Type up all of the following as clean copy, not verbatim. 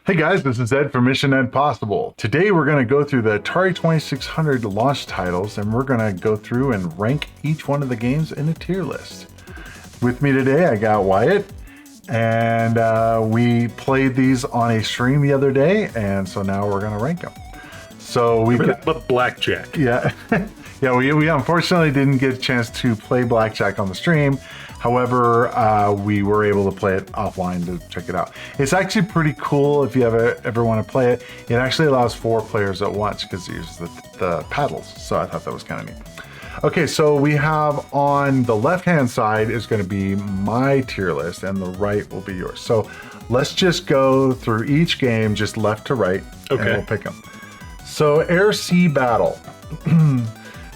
Hey guys, this is Ed from Mission Ed Possible. Today we're going to go through the Atari 2600 launch titles and we're going to go through and rank each one of the games in a tier list. With me today I got Wyatt, and we played these on a stream the other day, and so now we're going to rank them. So we got Blackjack. Yeah. Yeah, we unfortunately didn't get a chance to play Blackjack on the stream. However, we were able to play it offline to check it out. It's actually pretty cool if you ever want to play it. It actually allows 4 players at once because it uses the paddles. So I thought that was kind of neat. Okay, so we have on the left-hand side is going to be my tier list and the right will be yours. So let's just go through each game just left to right, and we'll pick them. So Air Sea Battle.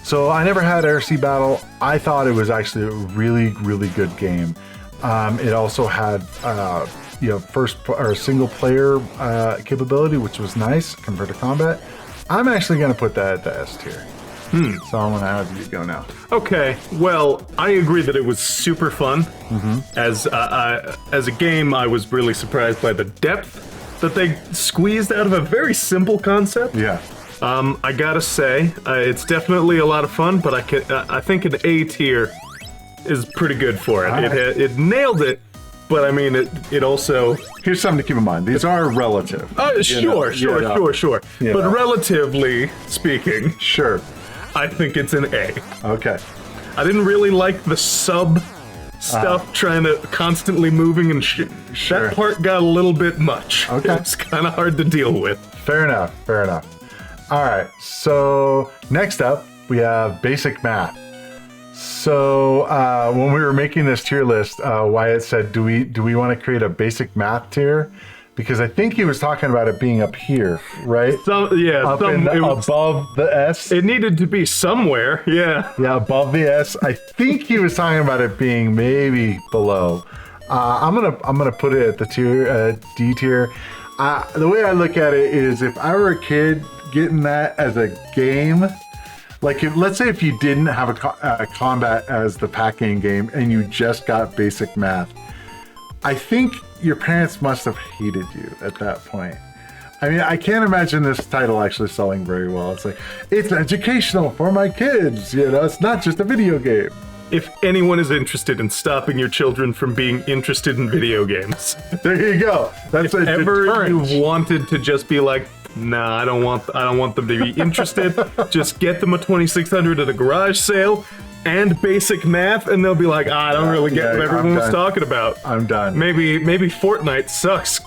So I never had Air Sea Battle. I thought it was actually a really, really good game. It also had, first or single player capability, which was nice compared to combat. I'm actually going to put that at the S tier. So I'm going to have you go now. Okay, well, I agree that it was super fun. As a game, I was really surprised by the depth that they squeezed out of a very simple concept. Yeah. I gotta say, it's definitely a lot of fun, but I think an A tier is pretty good for it. Right. It nailed it, but I mean, it also... Here's something to keep in mind. These are relative. Sure. Yeah. But relatively speaking, Sure. I think it's an A. Okay. I didn't really like the sub stuff, trying to constantly moving and shit. Sure. That part got a little bit much. Okay. It's kind of hard to deal with. Fair enough. All right, so next up we have basic math. So when we were making this tier list, Wyatt said, do we want to create a basic math tier? Because I think he was talking about it being up here, right? Above the S. It needed to be somewhere, yeah. Yeah, above the S. I think he was talking about it being maybe below. I'm gonna put it at the tier D tier. The way I look at it is, if I were a kid getting that as a game, like let's say if you didn't have a combat as the packing game and you just got basic math, I think your parents must have hated you at that point. I mean, I can't imagine this title actually selling very well. It's like, it's educational for my kids, it's not just a video game. If anyone is interested in stopping your children from being interested in video games, there you go. That's if ever you've wanted to just be like, nah, I don't want them to be interested. Just get them a 2600 at a garage sale and basic math, and they'll be like, I don't really get what everyone was talking about. I'm done. Maybe Fortnite sucks.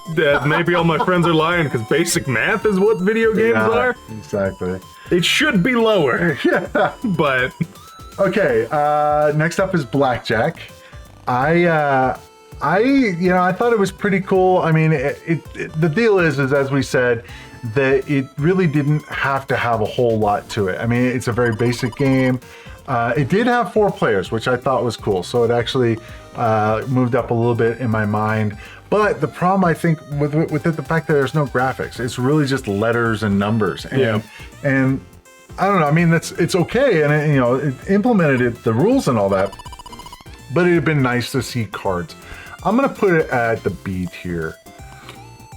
Maybe all my friends are lying because basic math is what video games are. Exactly. It should be lower. Yeah. But okay. Next up is Blackjack. I thought it was pretty cool. I mean, the deal is as we said, that it really didn't have to have a whole lot to it. I mean, it's a very basic game. It did have 4 players, which I thought was cool. So it actually moved up a little bit in my mind. But the problem, I think, with it, the fact that there's no graphics, it's really just letters and numbers. And I don't know. I mean, it's okay, and it implemented the rules and all that. But it'd been nice to see cards. I'm gonna put it at the B tier.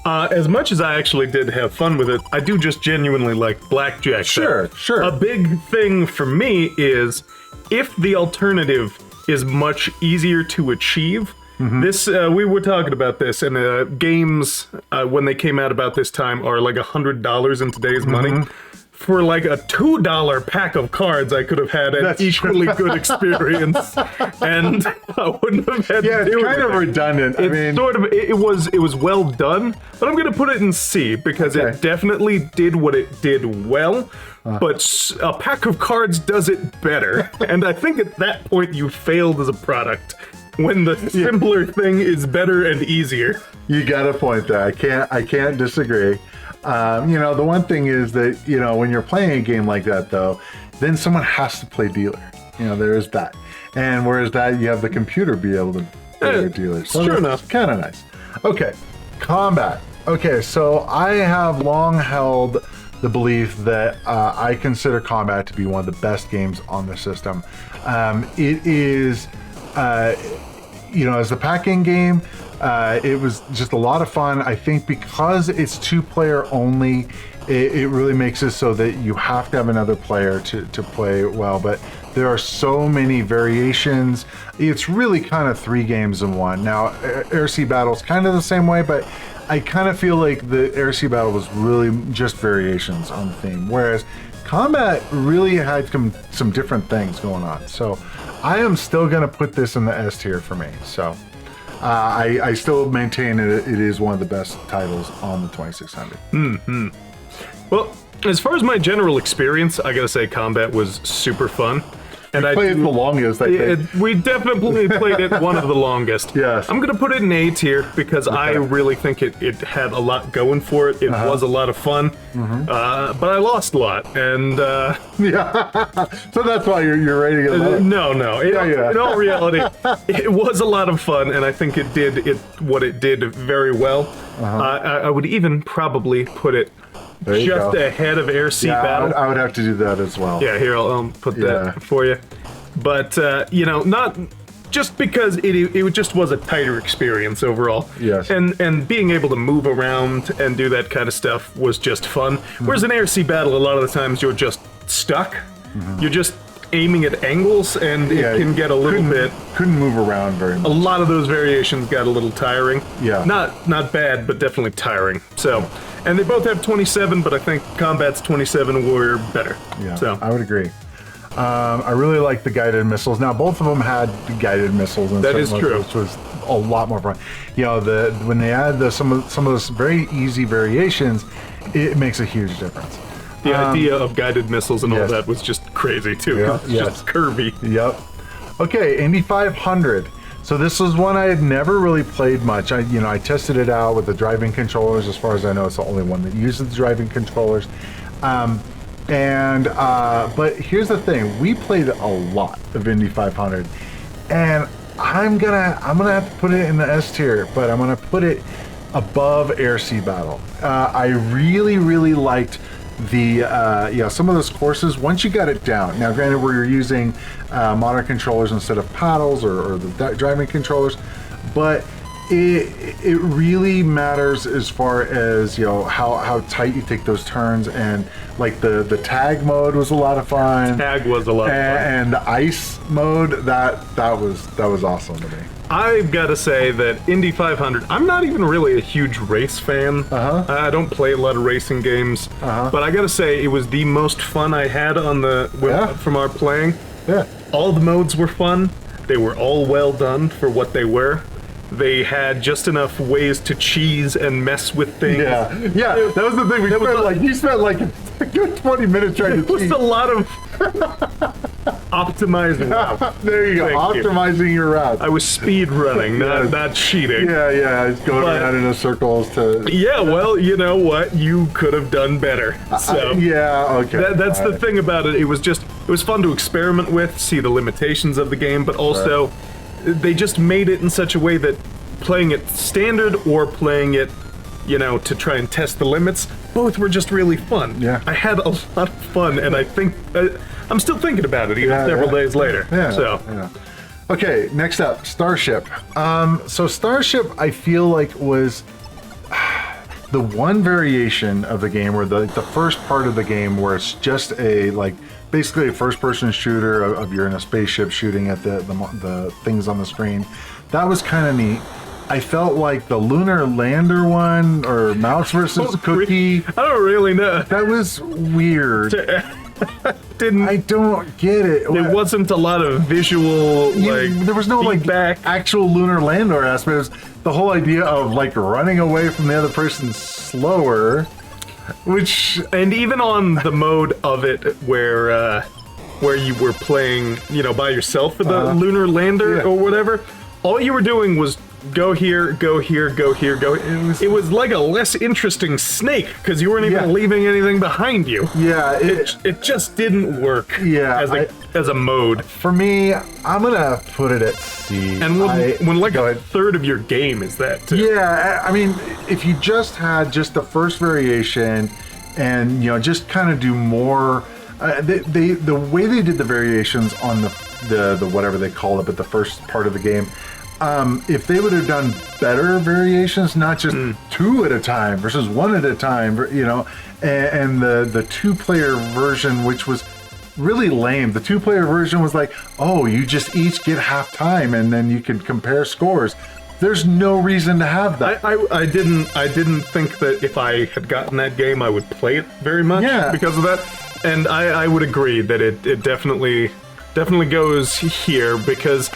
As much as I actually did have fun with it, I do just genuinely like Blackjack. Sure. A big thing for me is, if the alternative is much easier to achieve, this we were talking about this, and games when they came out about this time are like $100 in today's money. For like a $2 pack of cards, I could have had an equally good experience, and I wouldn't have had to do it. It's kind of redundant. It was well done, but I'm gonna put it in C because it definitely did what it did well. But a pack of cards does it better, and I think at that point you failed as a product. When the simpler thing is better and easier. You got a point there. I can't disagree. The one thing is that, when you're playing a game like that, though, then someone has to play dealer. There is that. And whereas that, you have the computer be able to play dealer. So sure enough. Kind of nice. Okay, combat. Okay, so I have long held the belief that I consider combat to be one of the best games on the system. It is, as the packing game, It was just a lot of fun. I think because it's 2-player only, it really makes it so that you have to have another player to play well. But there are so many variations. It's really kind of 3 games in one. Now, Air Sea Battle's kind of the same way, but I kind of feel like the Air Sea Battle was really just variations on the theme, whereas Combat really had some different things going on. So I am still going to put this in the S tier for me. So I still maintain it is one of the best titles on the 2600. Well, as far as my general experience, I gotta say Combat was super fun. And I played it the longest, I think. We definitely played it one of the longest. Yes. I'm gonna put it in A tier because I really think it had a lot going for it. It was a lot of fun, but I lost a lot, and yeah. So that's why you're rating it low. No. In all reality, it was a lot of fun, and I think it did what it did very well. I would even probably put it just ahead of Air Sea Battle. I would have to do that as well. Yeah, here I'll put that for you. But not just because it just was a tighter experience overall. Yes. And being able to move around and do that kind of stuff was just fun. Whereas in Air Sea Battle, a lot of the times you're just stuck. You're just aiming at angles, and it can get a little bit. Couldn't move around very much. A lot of those variations got a little tiring. Yeah. Not bad, but definitely tiring. So, and they both have 27, but I think Combat's 27 were better. Yeah, so I would agree. I really like the guided missiles. Now, both of them had guided missiles, and that is true, which was a lot more fun. When they add some of those very easy variations, it makes a huge difference. The idea of guided missiles and all that was just crazy too. Yeah, it's just curvy. Yep. Okay, Indy 500. So this was one I had never really played much. I tested it out with the driving controllers. As far as I know, it's the only one that uses the driving controllers. But here's the thing: we played a lot of Indy 500, and I'm gonna have to put it in the S tier, but I'm gonna put it above Air Sea Battle. I really liked some of those courses once you got it down. Now, granted, we're using modern controllers instead of paddles or the driving controllers, but it really matters as far as how tight you take those turns, and like the tag mode was a lot of fun. Tag was a lot of fun, and the ice mode that was awesome to me. I've got to say that Indy 500, I'm not even really a huge race fan. I don't play a lot of racing games, but I got to say it was the most fun I had from our playing. Yeah. All the modes were fun. They were all well done for what they were. They had just enough ways to cheese and mess with things. Yeah, that was the thing. You spent like a good 20 minutes trying to cheese. It was a lot of optimizing. There you go, optimizing your route. I was speed running, not cheating. Yeah, it's going around in circles to. Yeah, well, you know what? You could have done better. So okay. That's the thing about it. It was fun to experiment with, see the limitations of the game, but also. They just made it in such a way that playing it standard or playing it, to try and test the limits, both were just really fun. Yeah. I had a lot of fun, and I think I'm still thinking about it even several days later. Okay, next up, Starship. So Starship, I feel like was the one variation of the game where the first part of the game where it's just basically a first-person shooter of you're in a spaceship shooting at the things on the screen. That was kind of neat. I felt like the Lunar Lander one, or Mouse versus Cookie. I don't really know. That was weird. I don't get it. There wasn't a lot of visual there was no feedback. Actual Lunar Lander aspect. It was the whole idea of running away from the other person slower. And even on the mode of it where you were playing, by yourself with the lunar lander or whatever, all you were doing was go here, go here, go here, go. It was like a less interesting snake because you weren't even leaving anything behind you. Yeah, it just didn't work. Yeah, as a mode. For me, I'm gonna put it at C. And when a third of your game is that too. Yeah, I mean, if you just had just the first variation, and just kind of do more. The way they did the variations on the whatever they call it, but the first part of the game, if they would have done better variations, not just two at a time versus one at a time, you know, and the two-player version, which was really lame. The two-player version was like, oh, you just each get half time and then you can compare scores. There's no reason to have that. I didn't think that if I had gotten that game, I would play it very much because of that. And I would agree that it definitely goes here because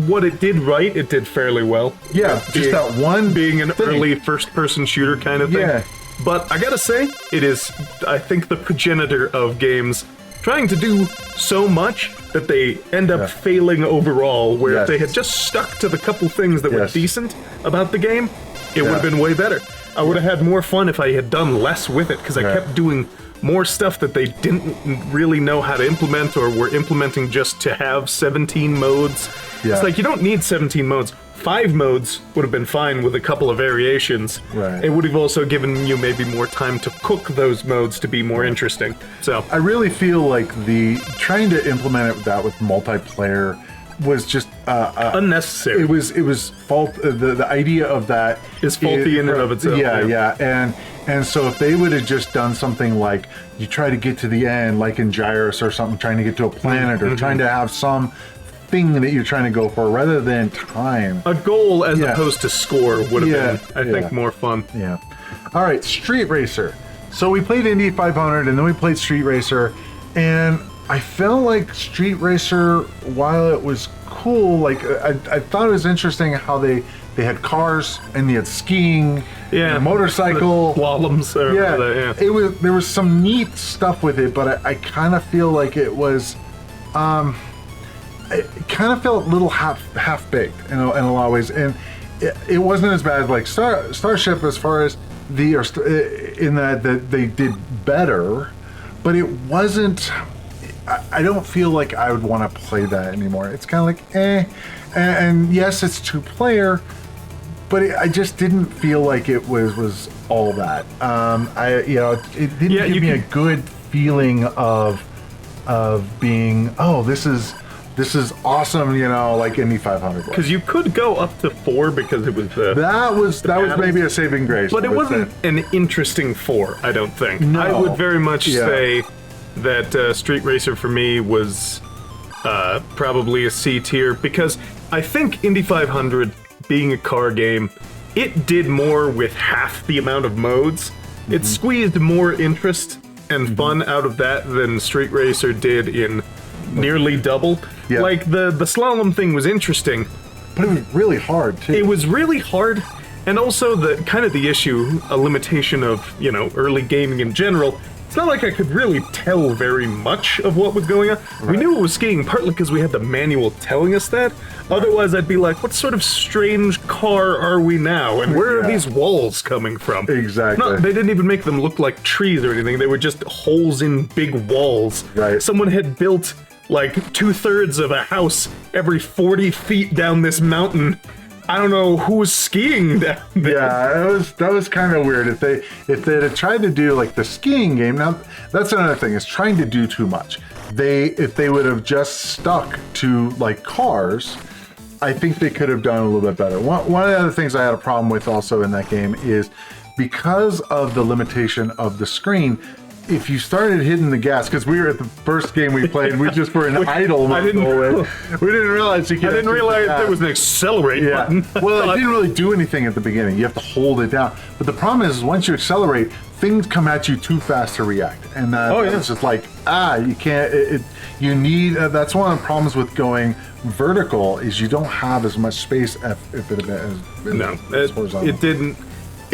what it did right, it did fairly well. Yeah, just that one being an early first-person shooter kind of thing. Yeah. But I gotta say, it is, I think, the progenitor of games trying to do so much that they end up failing overall, where if they had just stuck to the couple things that were decent about the game, it would have been way better. I would have had more fun if I had done less with it, because I kept doing more stuff that they didn't really know how to implement or were implementing just to have 17 modes. Yeah. It's like, you don't need 17 modes. 5 modes would have been fine with a couple of variations. Right. It would have also given you maybe more time to cook those modes to be more interesting. So I really feel like the trying to implement that with multiplayer was just unnecessary. It was fault. The idea of that is faulty in and of itself. Yeah. And so if they would have just done something like you try to get to the end, like in Gyrus or something, trying to get to a planet or trying to have some thing that you're trying to go for rather than time. A goal as opposed to score would have been, I think, more fun. Yeah. All right, Street Racer. So we played Indy 500 and then we played Street Racer, and I felt like Street Racer, while it was cool, like I thought it was interesting how they had cars and they had skiing, and a motorcycle, slaloms. There was some neat stuff with it, but I kind of feel like it was, it kind of felt a little half baked in a lot of ways, and it wasn't as bad as like Starship as far as in that they did better, but it wasn't. I don't feel like I would want to play that anymore. It's kind of like and yes, it's 2-player, but I just didn't feel like it was all that. It didn't give me a good feeling of being, oh, this is awesome, like Indy 500 was. Because you could go up to 4 because it was that was maybe a saving grace. But it wasn't an interesting 4, I don't think. No. I would very much say that Street Racer for me was probably a C tier, because I think Indy 500, being a car game, it did more with half the amount of modes. It squeezed more interest and fun out of that than Street Racer did in nearly double. Yeah. Like the slalom thing was interesting, but it was really hard too. It was really hard, and also the issue, a limitation of early gaming in general. It's not like I could really tell very much of what was going on. Right. We knew it was skiing partly because we had the manual telling us that. Right. Otherwise, I'd be like, what sort of strange car are we now? And where are these walls coming from? Exactly. They didn't even make them look like trees or anything. They were just holes in big walls. Right. Someone had built like 2/3 of a house every 40 feet down this mountain. I don't know who was skiing down there. Yeah, that was kind of weird. If they had tried to do like the skiing game, now that's another thing, is trying to do too much. If they would have just stuck to like cars, I think they could have done a little bit better. One of the other things I had a problem with also in that game is because of the limitation of the screen. If you started hitting the gas, because we were at the first game we played, we just were in idle mode. We didn't realize you could. I didn't realize there was an accelerate button. Well, it didn't really do anything at the beginning. You have to hold it down. But the problem is, once you accelerate, things come at you too fast to react, and it's just like you can't. You need. That's one of the problems with going vertical is you don't have as much space if it as horizontal.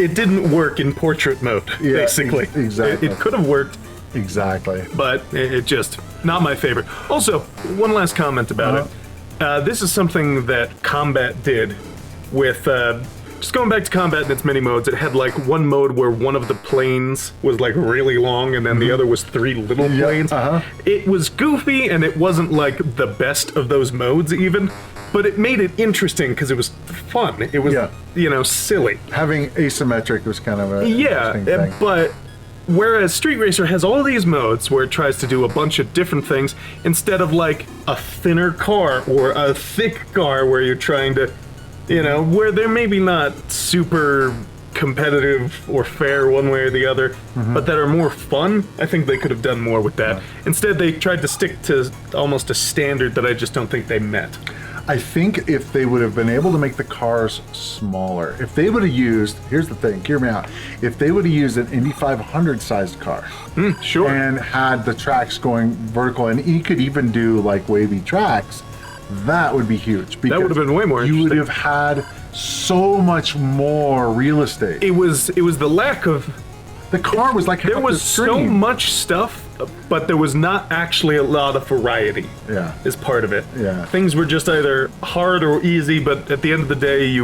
It didn't work in portrait mode, basically. Exactly. It could have worked. Exactly. But it just, not my favorite. Also, one last comment about it. This is something that Combat did with, just going back to Combat and its many modes, it had like one mode where one of the planes was like really long and then the other was 3 little planes. It was goofy and it wasn't like the best of those modes even. But it made it interesting because it was fun. It was, silly. Having asymmetric was kind of a interesting thing. But Whereas Street Racer has all these modes where it tries to do a bunch of different things instead of like a thinner car or a thick car where you're trying to, where they're maybe not super competitive or fair one way or the other, but that are more fun. I think they could have done more with that. Instead, they tried to stick to almost a standard that I just don't think they met. I think if they would have been able to make the cars smaller, if they would have used, here's the thing, hear me out, if they would have used an Indy 500 sized car Sure. and had the tracks going vertical, and you could even do like wavy tracks, that would be huge. That would have been way more You interesting. would have had so much more real estate. It was the lack of. The car was like There half was the so screen. much stuff, but there was not actually a lot of variety. Yeah. Is part of it. Yeah. Things were just either hard or easy, but at the end of the day,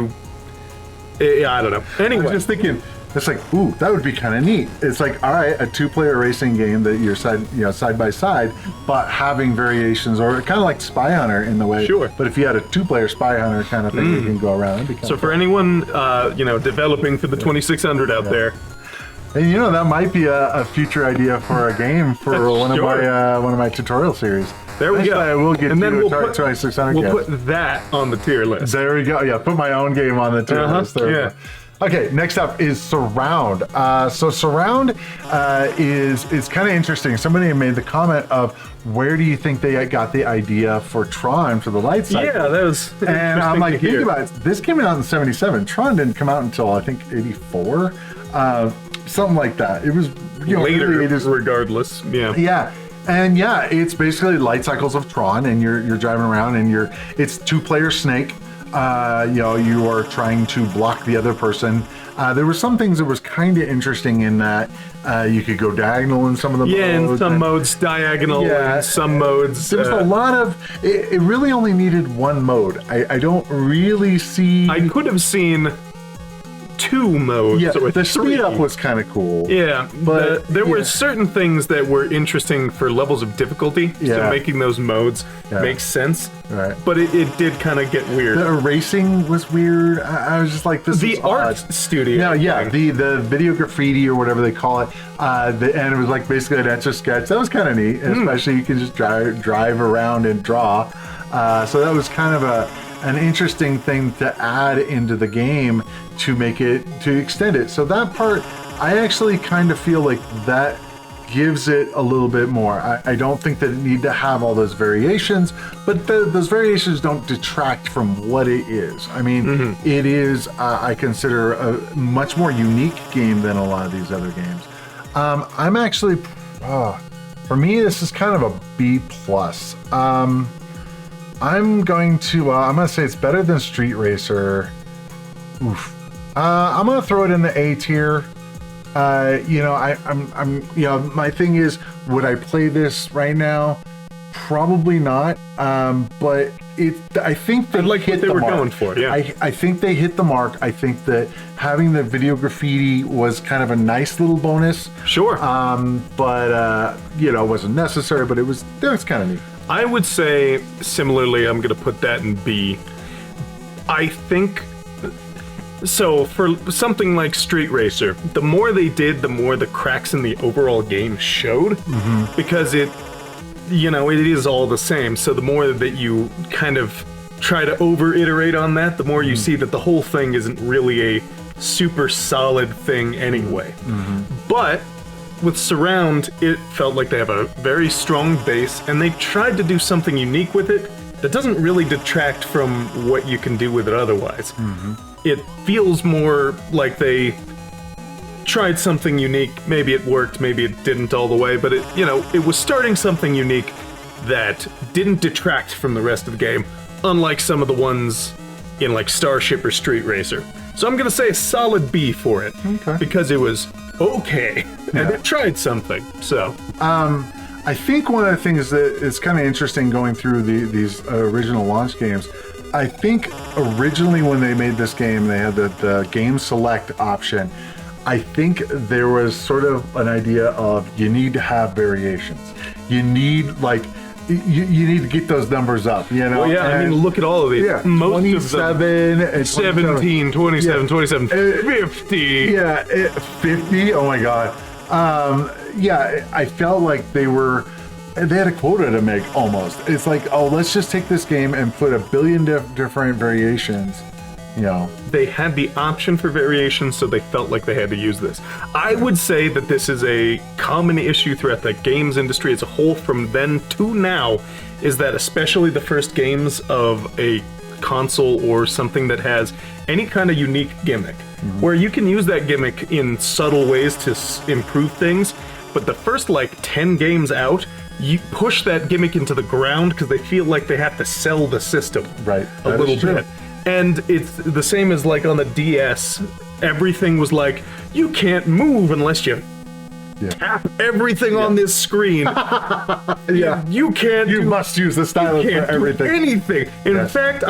I don't know. I Anyway, was just thinking, it's like, ooh, that would be kind of neat. It's like, all right, a two-player racing game that you're side by side, but having variations, or kind of like Spy Hunter in the way. Sure. But if you had a two-player Spy Hunter kind of thing, you can go around. It'd be kind so of for fun. anyone developing for the 2600 out there, And that might be a future idea for a game for one of my tutorial series. there we go. Actually, I will get and then you we'll a put, 2600. we'll Yes. put that on the tier list. There we go. Yeah, put my own game on the tier list. There we yeah. go. Okay, next up is Surround. So Surround is kind of interesting. Somebody made the comment of, where do you think they got the idea for Tron for the light cycle? Yeah, that was. And I'm interesting like, to think hear. about it. This came out in '77. Tron didn't come out until I think '84, something like that. It was Later, early 80s. regardless. Yeah. Yeah. And yeah, it's basically light cycles of Tron, and you're driving around, and it's two-player Snake. You are trying to block the other person. There were some things that was kind of interesting in that you could go diagonal in some of the modes. Yeah, in some modes diagonal, Yeah, in some modes. There was a lot of. It really only needed one mode. I don't really see. I could have seen 2 modes. Yeah, or the 3. speed up was kind of cool. Yeah, But, there were yeah. certain things that were interesting for levels of difficulty, so Yeah. making those modes makes sense. Right. But it did kind of get weird. The erasing was weird. I was just like, this The is art odd. studio. No, yeah, thing. the video graffiti or whatever they call it, and it was like basically an etch a sketch. That was kind of neat, especially you can just drive around and draw. So that was kind of an interesting thing to add into the game to extend it. So that part, I actually kind of feel like that gives it a little bit more. I don't think that it need to have all those variations, but those variations don't detract from what it is. I mean, it is, I consider, a much more unique game than a lot of these other games. I'm actually, for me, this is kind of a B+. I'm going to say it's better than Street Racer. Oof. I'm going to throw it in the A tier. My thing is, would I play this right now? Probably not. But I think they like hit what they the were mark. going for, yeah. I think they hit the mark. I think that having the video graffiti was kind of a nice little bonus. Sure. But it wasn't necessary, but it was kind of neat. I would say, similarly, I'm going to put that in B. I think, so for something like Street Racer, the more they did, the more the cracks in the overall game showed, because it is all the same. So the more that you kind of try to over-iterate on that, the more you see that the whole thing isn't really a super solid thing anyway. But with Surround, it felt like they have a very strong base, and they tried to do something unique with it that doesn't really detract from what you can do with it otherwise. It feels more like they tried something unique. Maybe it worked, maybe it didn't all the way, but it was starting something unique that didn't detract from the rest of the game, unlike some of the ones in like Starship or Street Racer. So I'm gonna say a solid B for it, because it was okay, and it tried something. So I think one of the things that is kind of interesting going through these original launch games, I think originally when they made this game, they had the game select option. I think there was sort of an idea of you need to have variations. You need you need to get those numbers up, well, yeah, I mean, look at all of these. Yeah, Most 27 of them, and 17, 27, Yeah. 27, 50. Yeah, 50. Oh my god. Yeah, I felt like they had a quota to make almost. It's like, oh, let's just take this game and put a billion different variations, you know. They had the option for variations, so they felt like they had to use this. I would say that this is a common issue throughout the games industry as a whole from then to now, is that especially the first games of a console or something that has any kind of unique gimmick, where you can use that gimmick in subtle ways to improve things, but the first like 10 games out, you push that gimmick into the ground because they feel like they have to sell the system Right. a That little is true. bit. And it's the same as like on the DS. Everything was like, you can't move unless you tap everything on this screen. Yeah. You can't. You must use the stylus for can't do everything. anything. In fact,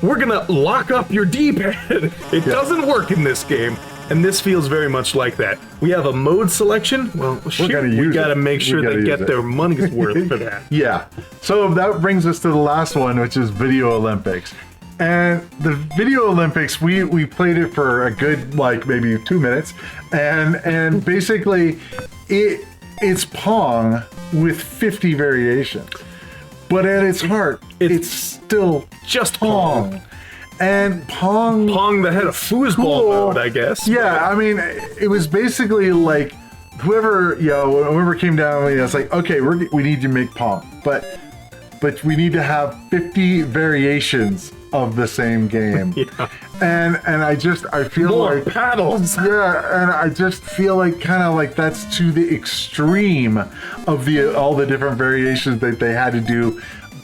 we're gonna lock up your D-pad. It doesn't work in this game. And this feels very much like that. We have a mode selection. Well, shit, we gotta make sure they get their money's worth for that. Yeah. So that brings us to the last one, which is Video Olympics. And the Video Olympics, we played it for a good, like, maybe 2 minutes. And basically, it's Pong with 50 variations. But at its heart, it's still Just Pong. And Pong that had a foosball cool. mode, I guess. Yeah, I mean, it was basically like whoever came down, it's like, okay, we need to make Pong, but we need to have 50 variations of the same game. Yeah. And I feel More like paddles. yeah, and I just feel like kind of like that's to the extreme of all the different variations that they had to do.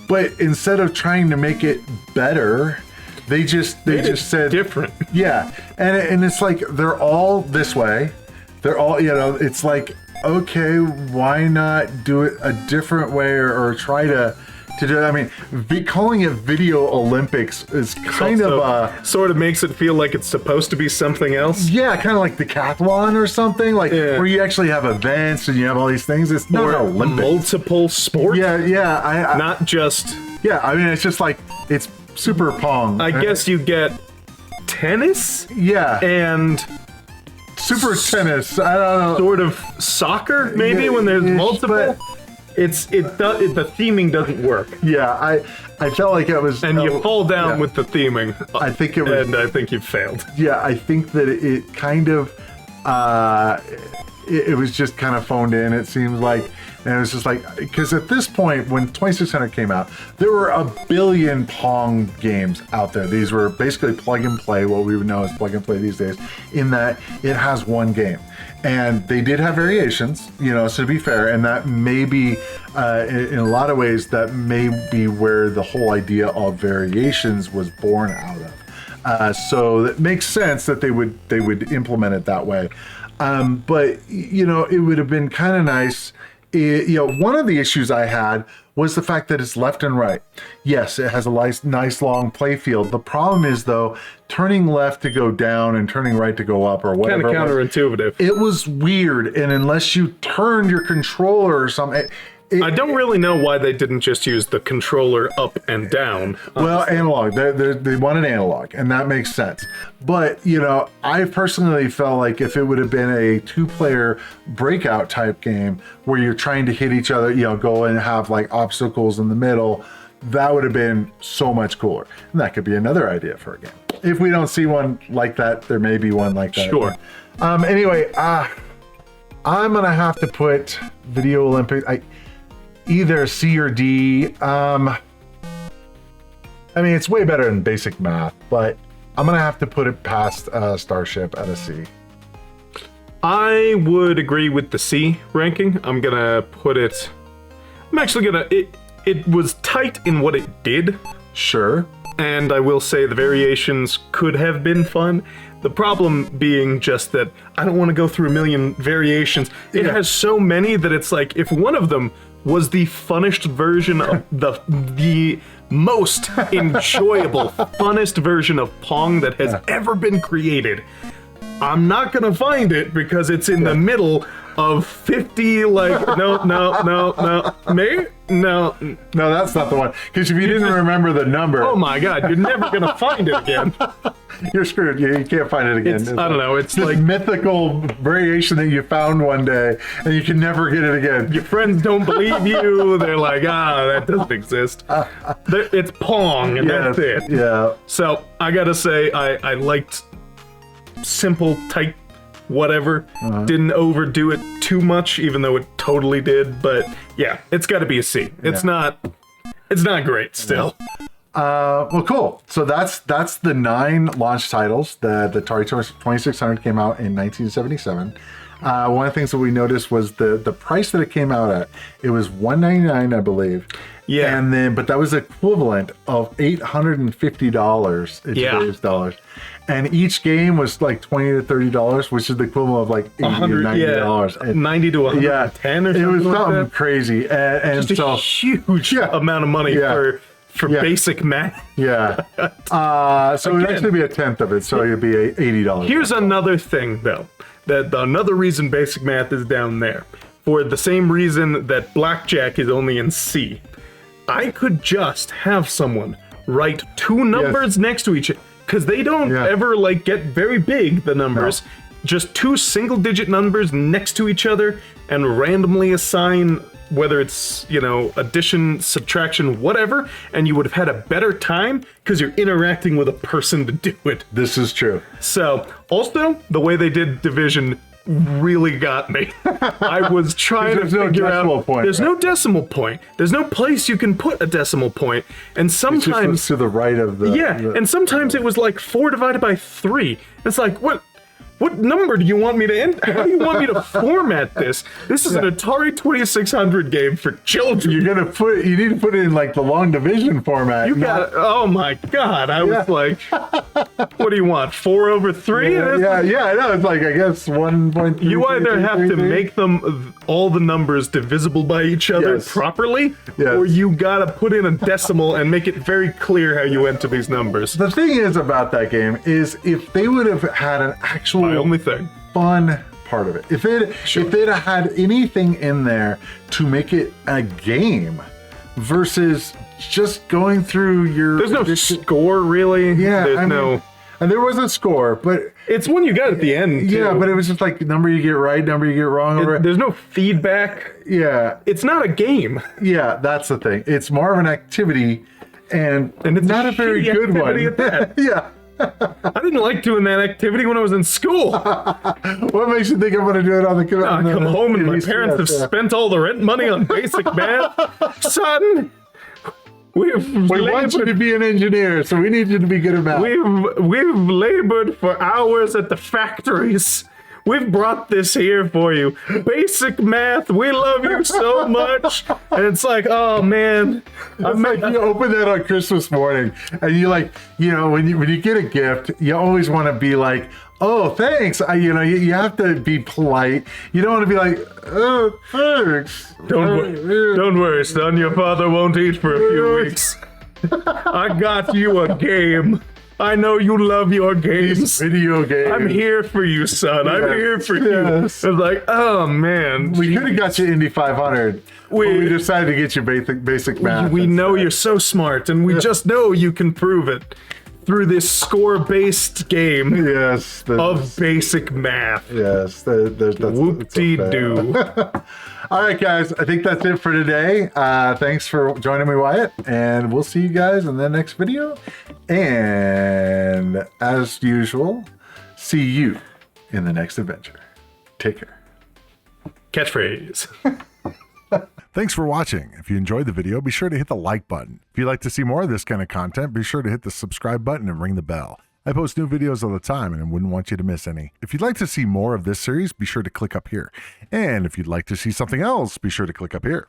But instead of trying to make it better, they just said different. Yeah, and it's like they're all this way. They're all, it's like, okay, why not do it a different way or try to do it? I mean, calling it Video Olympics is kind of sort of makes it feel like it's supposed to be something else. yeah, kind of like decathlon or something, like where you actually have events and you have all these things. It's not Or Olympics. multiple sports. Yeah, I Not just. yeah. I mean, it's just like it's Super Pong. I guess you get tennis yeah, and Super Tennis. I don't know. sort of soccer, maybe, Yeah, when there's ish, multiple. but- The theming doesn't work, Yeah, I felt like it was, and you fall down yeah. with the theming. I think it was. And I think you've failed. Yeah, I think that it kind of, it was just kind of phoned in, it seems like. And it was just like, because at this point, when 2600 came out, there were a billion Pong games out there. These were basically plug and play, what we would know as plug and play these days, in that it has one game. And they did have variations, so to be fair, and that may be, in a lot of ways, that may be where the whole idea of variations was born out of. So it makes sense that they would implement it that way. But it would have been kind of nice. One of the issues I had was the fact that it's left and right. Yes, it has a nice long play field. The problem is, though, turning left to go down and turning right to go up or whatever. Kind of counterintuitive. It was weird, and unless you turned your controller or something. I don't really know why they didn't just use the controller up and down. Well, analog. They wanted analog, and that makes sense. But, I personally felt like if it would have been a two-player breakout type game where you're trying to hit each other, go and have like obstacles in the middle, that would have been so much cooler. And that could be another idea for a game. If we don't see one like that, there may be one like that. Sure. Anyway, I'm going to have to put Video Olympics... either C or D. I mean, it's way better than basic math, but I'm gonna have to put it past Starship at a C. I would agree with the C ranking. I'm gonna put it. I'm actually gonna. It was tight in what it did, Sure. and I will say the variations could have been fun. The problem being just that I don't want to go through a million variations. It Yeah. has so many that it's like if one of them was the funnest version of the most enjoyable, funnest version of Pong that has ever been created, I'm not gonna find it because it's in the middle of 50, like, no, me? No. No, that's not the one. Because if you didn't remember the number... Oh my God, you're never gonna find it again. You're screwed. You can't find it again. I don't know, it's this like... mythical variation that you found one day, and you can never get it again. Your friends don't believe you. They're like, that doesn't exist. It's Pong, and that's it. Yeah. So, I gotta say, I liked simple, tight, whatever. Didn't overdo it too much, even though it totally did. But yeah, it's got to be a C. It's not great still. Well, cool. So that's the 9 launch titles. The Atari 2600 came out in 1977. One of the things that we noticed was the price that it came out at. It was $199, I believe. Yeah. And then, but that was equivalent of $850 in today's dollars. And each game was like $20 to $30, which is the equivalent of like $80 to $90. And 90 to 110 or something. It was something like crazy. And just so a huge amount of money for basic math. Yeah. So it would actually be a tenth of it, so it'd be $80. Here's another thing, though. That another reason basic math is down there. For the same reason that Blackjack is only in C. I could just have someone write 2 numbers next to each other, because they don't ever like get very big, the numbers. No. Just 2 single-digit numbers next to each other and randomly assign whether it's, addition, subtraction, whatever, and you would have had a better time because you're interacting with a person to do it. This is true. So, also, the way they did division really got me. I was trying to figure out... There's no decimal point. There's no place you can put a decimal point. And sometimes... It's just to the right of the... Yeah, and sometimes it was like 4 divided by 3. It's like, what number do you want me to end? How do you want me to format this? This is an Atari 2600 game for children. You need to put it in like the long division format. You got oh my God. I was like, what do you want? 4 over 3? Yeah, I know. It's like, I guess 1.3. You either have to make them all the numbers divisible by each other properly, or you gotta put in a decimal and make it very clear how you enter these numbers. The thing is about that game is if they would have had an actual only thing fun part of it. If they'd have had anything in there to make it a game versus just going through your... There's no score, really. Yeah, mean, and there was a score, but... It's one you got at the end, too. Yeah, but it was just like number you get right, number you get wrong. There's no feedback. Yeah. It's not a game. Yeah, that's the thing. It's more of an activity, and it's not a very good one. At that. Yeah. I didn't like doing that activity when I was in school. What makes you think I'm going to do it on the computer? I come home and my parents have spent all the rent money on basic math. Son, we want you to be an engineer, so we need you to be good at math. We've labored for hours at the factories. We've brought this here for you. Basic math, we love you so much. And it's like, oh man. It's like you open that on Christmas morning and you like, when you get a gift, you always want to be like, oh, thanks. You have to be polite. You don't want to be like, oh, thanks. Don't worry, son. Your father won't eat for a few weeks. I got you a game. I know you love your games. Video games. I'm here for you, son. Yes. I'm here for you. It's like, oh man. We could have got you Indy 500. We decided to get you basic math. We know you're so smart, and we just know you can prove it through this score-based game. Yes. Of basic math. Yes. Whoop-de-doo. All right, guys. I think that's it for today. Thanks for joining me, Wyatt. And we'll see you guys in the next video. And as usual, see you in the next adventure. Take care. Catchphrase. Thanks for watching. If you enjoyed the video, be sure to hit the like button. If you'd like to see more of this kind of content, be sure to hit the subscribe button and ring the bell. I post new videos all the time and I wouldn't want you to miss any. If you'd like to see more of this series, be sure to click up here. And if you'd like to see something else, be sure to click up here.